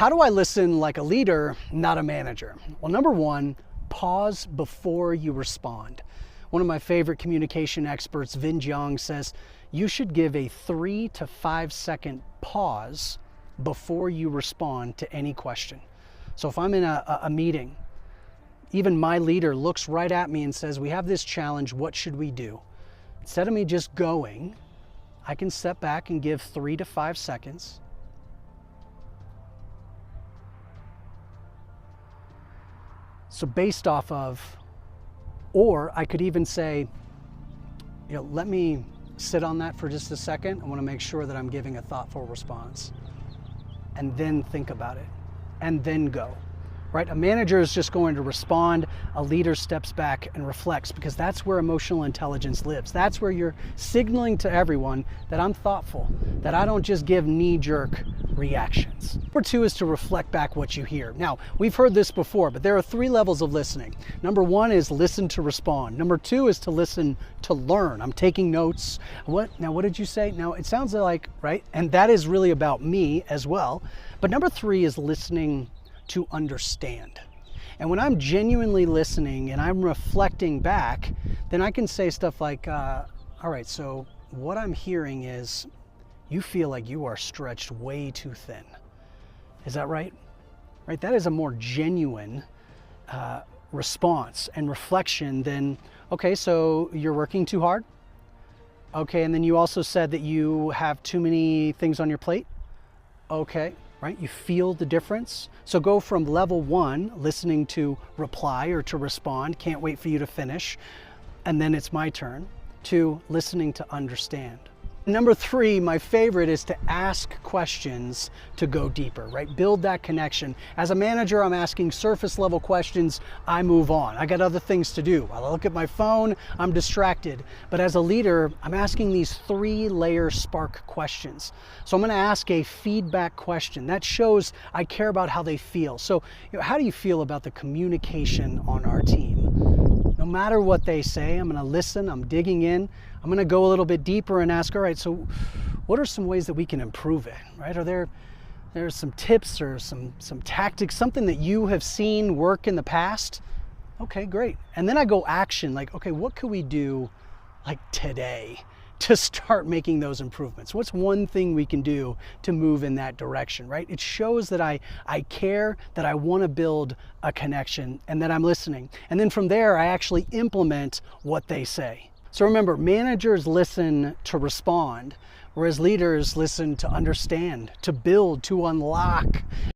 how do I listen like a leader, not a manager? Well, number one, pause before you respond. One of my favorite communication experts, Vin Jiang, says you should give a 3 to 5 second pause before you respond to any question. So if I'm in a meeting, even my leader looks right at me and says, we have this challenge, what should we do? Instead of me just going, I can step back and give 3 to 5 seconds. So based off of, or I could even say, let me sit on that for just a second. I want to make sure that I'm giving a thoughtful response, and then think about it, and then go. Right? A manager is just going to respond. A leader steps back and reflects, because that's where emotional intelligence lives. That's where you're signaling to everyone that I'm thoughtful, that I don't just give knee-jerk reactions. Number two is to reflect back what you hear. Now, we've heard this before, but there are 3 levels of listening. Number 1 is listen to respond. Number 2 is to listen to learn. I'm taking notes. What did you say? Now, it sounds like, right? And that is really about me as well. But number 3 is listening to understand. And when I'm genuinely listening and I'm reflecting back, then I can say stuff like, all right, so what I'm hearing is you feel like you are stretched way too thin. Is that right? Right? That is a more genuine response and reflection than, okay, so you're working too hard. Okay, and then you also said that you have too many things on your plate. Okay. Right? You feel the difference. So go from level 1, listening to reply or to respond, can't wait for you to finish, and then it's my turn, to listening to understand. Number 3, my favorite, is to ask questions to go deeper, right? Build that connection. As a manager, I'm asking surface level questions, I move on. I got other things to do. I look at my phone, I'm distracted. But as a leader, I'm asking these 3-layer spark questions. So I'm gonna ask a feedback question. That shows I care about how they feel. So, how do you feel about the communication on our team? No matter what they say, I'm gonna listen, I'm digging in. I'm gonna go a little bit deeper and ask, all right, so what are some ways that we can improve it, right? Are there some tips or some tactics, something that you have seen work in the past? Okay, great. And then I go action, like, okay, what could we do like today to start making those improvements? What's one thing we can do to move in that direction, right? It shows that I care, that I wanna build a connection, and that I'm listening. And then from there, I actually implement what they say. So remember, managers listen to respond, whereas leaders listen to understand, to build, to unlock.